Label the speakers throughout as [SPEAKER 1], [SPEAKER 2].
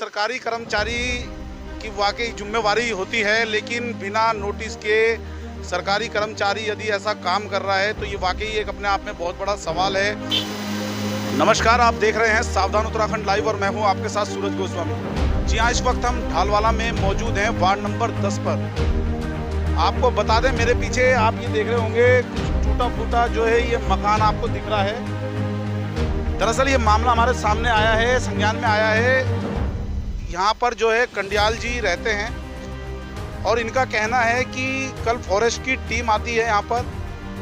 [SPEAKER 1] सरकारी कर्मचारी की वाकई जिम्मेवारी होती है, लेकिन बिना नोटिस के सरकारी कर्मचारी यदि ऐसा काम कर रहा है तो ये वाकई एक अपने आप में बहुत बड़ा सवाल है। नमस्कार, आप देख रहे हैं सावधान उत्तराखंड लाइव और मैं हूं आपके साथ सूरज गोस्वामी। जी हाँ, इस वक्त हम ढालवाला में मौजूद हैं, वार्ड नंबर 10 पर। आपको बता दें, मेरे पीछे आप ये देख रहे होंगे कुछ टूटा फूटा जो है ये मकान आपको दिख रहा है। दरअसल ये मामला हमारे सामने आया है, संज्ञान में आया है। यहाँ पर जो है कंडियाल जी रहते हैं और इनका कहना है कि कल फॉरेस्ट की टीम आती है यहाँ पर,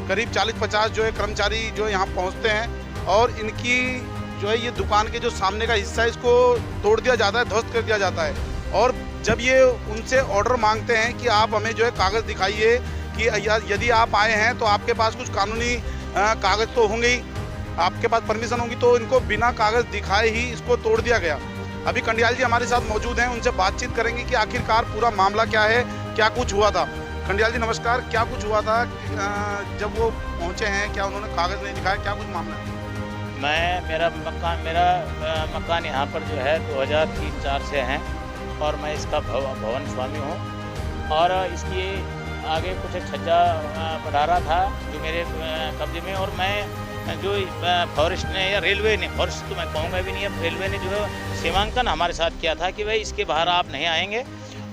[SPEAKER 1] करीब 40-50 जो है कर्मचारी जो यहाँ पहुँचते हैं और इनकी जो है ये दुकान के जो सामने का हिस्सा है इसको तोड़ दिया जाता है, ध्वस्त कर दिया जाता है। और जब ये उनसे ऑर्डर मांगते हैं कि आप हमें जो है कागज़ दिखाइए कि यदि आप आए हैं तो आपके पास कुछ कानूनी कागज़ तो होंगे ही, आपके पास परमिशन होगी, तो इनको बिना कागज़ दिखाए ही इसको तोड़ दिया गया। अभी कंडियाल जी हमारे साथ मौजूद हैं, उनसे बातचीत करेंगे कि आखिरकार पूरा मामला क्या है, क्या कुछ हुआ था। कंडियाल जी नमस्कार, क्या कुछ हुआ था जब वो पहुंचे हैं, क्या उन्होंने कागज़ नहीं दिखाया, क्या कुछ मामला है?
[SPEAKER 2] मेरा मकान यहाँ पर जो है 2003-04 से है और मैं इसका भवन स्वामी हूँ। और इसकी आगे कुछ छज्जा बढ़ा रहा था जो मेरे कब्जे में, और मैं जो फॉरेस्ट ने या रेलवे ने, फॉरेस्ट तो मैं कहूँगा भी नहीं, अब रेलवे ने जो है सीमांकन हमारे साथ किया था कि भाई इसके बाहर आप नहीं आएंगे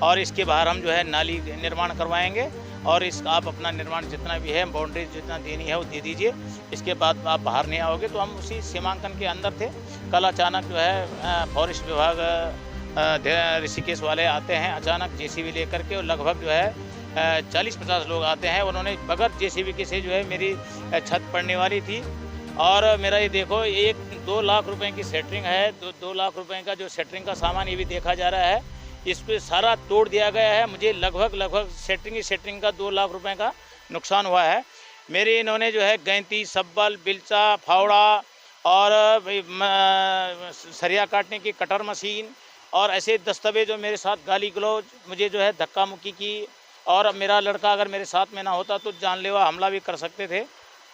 [SPEAKER 2] और इसके बाहर हम जो है नाली निर्माण करवाएंगे और इस आप अपना निर्माण जितना भी है, बाउंड्री जितना देनी है वो दे दीजिए, इसके बाद आप बाहर नहीं आओगे। तो हम उसी सीमांकन के अंदर थे। कल अचानक जो है फॉरेस्ट विभाग ऋषिकेश वाले आते हैं अचानक जेसीबी लेकर के, और लगभग जो है 40-50 लोग आते हैं। उन्होंने बगैर जेसीबी के से जो है मेरी छत पड़ने वाली थी और मेरा ये देखो 1-2 लाख रुपए की सेटरिंग है, 2 लाख रुपए का जो सेटरिंग का सामान ये भी देखा जा रहा है, इस पर सारा तोड़ दिया गया है। मुझे लगभग सेटरिंग का 2 लाख रुपए का नुकसान हुआ है। मेरे इन्होंने जो है गैंती, सब्बल, बिलचा, फावड़ा और सरिया काटने की कटर मशीन और ऐसे दस्तावेज जो मेरे साथ गाली गलौज, मुझे जो है धक्का मुक्की की। और मेरा लड़का अगर मेरे साथ में ना होता तो जानलेवा हमला भी कर सकते थे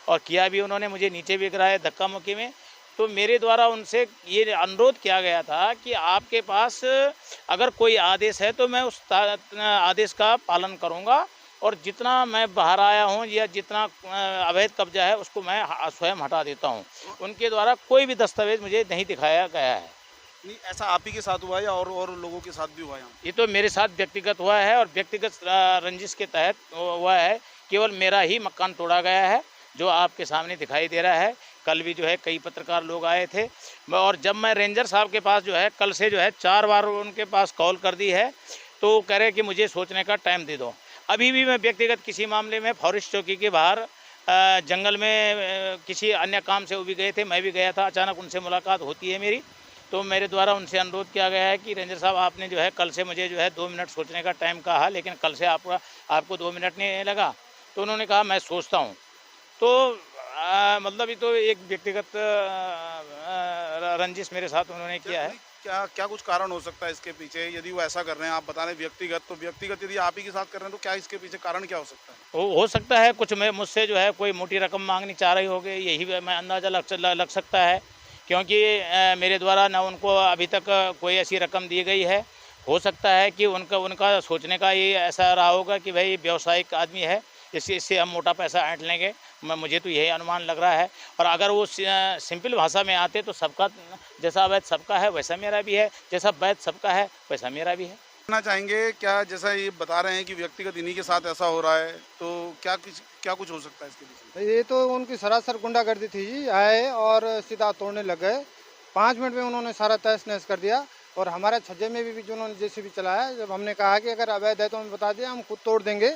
[SPEAKER 2] और किया भी। उन्होंने मुझे नीचे भी गिराया धक्का मुक्की में। तो मेरे द्वारा उनसे ये अनुरोध किया गया था कि आपके पास अगर कोई आदेश है तो मैं उस आदेश का पालन करूंगा और जितना मैं बाहर आया हूं या जितना अवैध कब्जा है उसको मैं स्वयं हटा देता हूं। उनके द्वारा कोई भी दस्तावेज मुझे नहीं दिखाया गया है।
[SPEAKER 1] नहीं, ऐसा आप ही के साथ हुआ है या और लोगों के साथ भी हुआ है?
[SPEAKER 2] ये तो मेरे साथ व्यक्तिगत हुआ है और व्यक्तिगत रंजिश के तहत हुआ है। केवल मेरा ही मकान तोड़ा गया है जो आपके सामने दिखाई दे रहा है। कल भी जो है कई पत्रकार लोग आए थे और जब मैं रेंजर साहब के पास जो है कल से जो है 4 बार उनके पास कॉल कर दी है तो कह रहे कि मुझे सोचने का टाइम दे दो। अभी भी मैं व्यक्तिगत किसी मामले में फॉरेस्ट चौकी के बाहर जंगल में किसी अन्य काम से वो भी गए थे, मैं भी गया था। अचानक उनसे मुलाकात होती है मेरी, तो मेरे द्वारा उनसे अनुरोध किया गया है कि रेंजर साहब आपने जो है कल से मुझे जो है 2 मिनट सोचने का टाइम कहा, लेकिन कल से आपको 2 मिनट नहीं लगा। तो उन्होंने कहा मैं सोचता हूँ। तो मतलब ये तो एक व्यक्तिगत रंजिश मेरे साथ उन्होंने किया है।
[SPEAKER 1] क्या कुछ कारण हो सकता है इसके पीछे? यदि वो ऐसा कर रहे हैं, आप बता रहे हैं व्यक्तिगत, तो व्यक्तिगत यदि आप ही के साथ कर रहे हैं तो क्या इसके पीछे कारण क्या हो सकता है?
[SPEAKER 2] हो सकता है कुछ मुझसे जो है कोई मोटी रकम मांगनी चाह रही होगी, यही मैं अंदाज़ा लग सकता है, क्योंकि मेरे द्वारा ना उनको अभी तक कोई ऐसी रकम दी गई है। हो सकता है कि उनका सोचने का ये ऐसा रहा होगा कि भाई व्यावसायिक आदमी है, इससे हम मोटा पैसा ऐंठ लेंगे। मुझे तो यही अनुमान लग रहा है। और अगर वो सिंपल भाषा में आते तो सबका जैसा वैध सबका है वैसा मेरा भी है, जैसा वैध सबका है वैसा मेरा भी है।
[SPEAKER 1] कहना चाहेंगे क्या, जैसा ये बता रहे हैं कि व्यक्तिगत इन्हीं के साथ ऐसा हो रहा है, तो क्या कुछ हो सकता है इसके पीछे?
[SPEAKER 3] ये तो उनकी सरासर गुंडागर्दी थी जी। आए और सीधा तोड़ने लग गए। 5 मिनट में उन्होंने सारा तहस नहस कर दिया। और हमारे छज्जे में भी जो उन्होंने जेसीबी चलाया, जब हमने कहा कि अगर अवैध है तो हमें बता दें, हम खुद तोड़ देंगे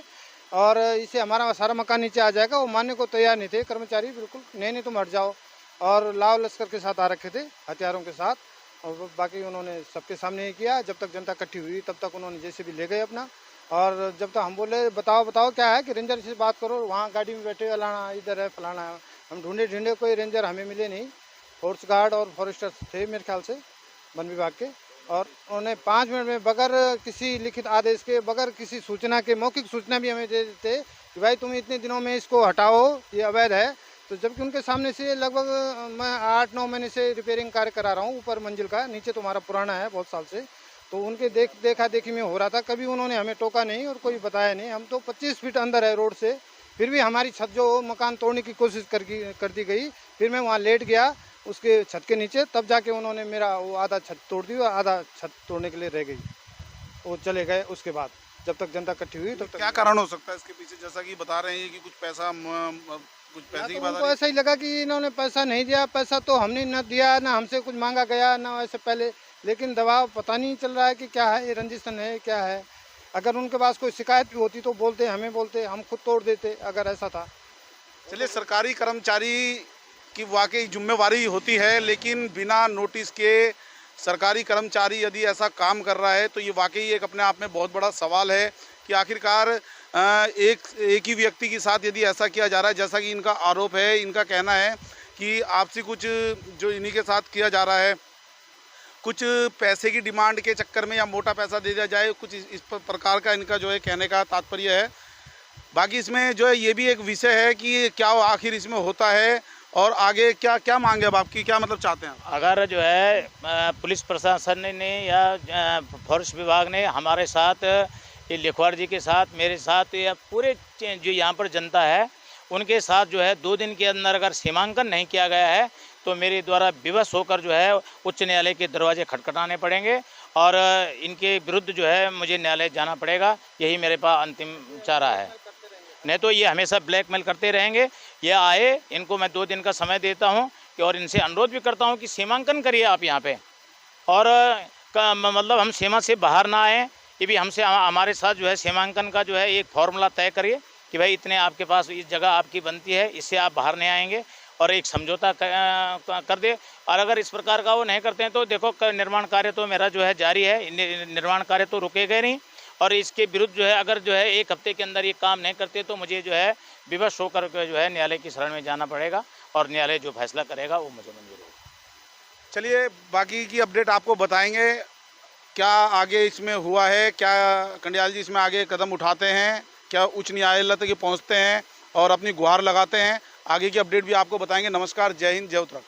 [SPEAKER 3] और इससे हमारा सारा मकान नीचे आ जाएगा, वो मानने को तैयार नहीं थे कर्मचारी। बिल्कुल नहीं तुम हट जाओ। और लाव लश्कर के साथ आ रखे थे, हथियारों के साथ। और बाकी उन्होंने सबके सामने ही किया। जब तक जनता इकट्ठी हुई तब तक उन्होंने जेसीबी ले गए अपना। और जब तक हम बोले बताओ क्या है कि रेंजर से बात करो, वहाँ गाड़ी में बैठे फलाना इधर है फलाना है। हम ढूंढे कोई रेंजर हमें मिले नहीं। फोर्स गार्ड और फॉरेस्टर थे मेरे ख्याल से, वन विभाग के। और उन्होंने 5 मिनट में बगैर किसी लिखित आदेश के, बगैर किसी सूचना के, मौखिक सूचना भी हमें दे देते कि भाई तुम इतने दिनों में इसको हटाओ, ये अवैध है। तो जबकि उनके सामने से लगभग मैं 8-9 महीने से रिपेयरिंग कार्य करा रहा हूँ ऊपर मंजिल का, नीचे तो हमारा पुराना है बहुत साल से। तो उनके देखा देखी में हो रहा था। कभी उन्होंने हमें टोका नहीं और कोई बताया नहीं। हम तो 25 फीट अंदर है रोड से, फिर भी हमारी छत जो मकान तोड़ने की कोशिश कर दी गई। फिर मैं वहाँ लेट गया उसके छत के नीचे, तब जाके उन्होंने मेरा वो आधा छत तोड़ दी और आधा छत तोड़ने के लिए रह गई। वो चले गए उसके बाद, जब तक जनता इकट्ठी हुई तब तक।
[SPEAKER 1] क्या कारण हो सकता है इसके पीछे? जैसा कि बता रहे हैं कि कुछ पैसे की बात आ
[SPEAKER 3] उनको
[SPEAKER 1] रही
[SPEAKER 3] ऐसा ही लगा कि इन्होंने पैसा नहीं दिया। पैसा तो हमने न दिया, ना हमसे कुछ मांगा गया, ना ऐसे पहले। लेकिन दबाव पता नहीं चल रहा है कि क्या है, ये रंजिशन है क्या है। अगर उनके पास कोई शिकायत भी होती तो बोलते, हमें बोलते, हम खुद तोड़ देते अगर ऐसा था।
[SPEAKER 1] चलिए, सरकारी कर्मचारी की वाकई जिम्मेवारी होती है, लेकिन बिना नोटिस के सरकारी कर्मचारी यदि ऐसा काम कर रहा है तो ये वाकई एक अपने आप में बहुत बड़ा सवाल है कि आखिरकार एक ही व्यक्ति के साथ यदि ऐसा किया जा रहा है, जैसा कि इनका आरोप है। इनका कहना है कि आपसी कुछ जो इन्हीं के साथ किया जा रहा है, कुछ पैसे की डिमांड के चक्कर में या मोटा पैसा दे दिया जाए, कुछ इस प्रकार का इनका जो है कहने का तात्पर्य है। बाकी इसमें जो है ये भी एक विषय है कि क्या आखिर इसमें होता है और आगे क्या क्या मांगे अब आपकी, क्या मतलब चाहते हैं?
[SPEAKER 2] अगर जो है पुलिस प्रशासन ने या फॉरेस्ट विभाग ने हमारे साथ, ये लिखवाड़ जी के साथ, मेरे साथ, या पूरे जो यहाँ पर जनता है उनके साथ जो है 2 दिन के अंदर अगर सीमांकन नहीं किया गया है तो मेरे द्वारा विवश होकर जो है उच्च न्यायालय के दरवाजे खटखटाने पड़ेंगे और इनके विरुद्ध जो है मुझे न्यायालय जाना पड़ेगा। यही मेरे पास अंतिम चारा है, नहीं तो ये हमेशा ब्लैकमेल करते रहेंगे। ये आए, इनको मैं 2 दिन का समय देता हूँ कि और इनसे अनुरोध भी करता हूँ कि सीमांकन करिए आप यहाँ पे, और मतलब हम सीमा से बाहर ना आए। ये भी हमसे हमारे साथ जो है सीमांकन का जो है एक फॉर्मूला तय करिए कि भाई इतने आपके पास इस जगह आपकी बनती है, इससे आप बाहर नहीं आएंगे, और एक समझौता कर दे। और अगर इस प्रकार का वो नहीं करते हैं तो देखो, निर्माण कार्य तो मेरा जो है जारी है, निर्माण कार्य तो रुकेगा नहीं। और इसके विरुद्ध जो है अगर जो है 1 हफ्ते के अंदर ये काम नहीं करते तो मुझे जो है विवश होकर जो है न्यायालय की शरण में जाना पड़ेगा, और न्यायालय जो फैसला करेगा वो मुझे मंजूर होगा।
[SPEAKER 1] चलिए, बाकी की अपडेट आपको बताएंगे क्या आगे इसमें हुआ है, क्या कंडियाल जी इसमें आगे कदम उठाते हैं, क्या उच्च न्यायालय तक ये पहुँचते हैं और अपनी गुहार लगाते हैं। आगे की अपडेट भी आपको बताएंगे। नमस्कार, जय हिंद, जय उत्तराखंड।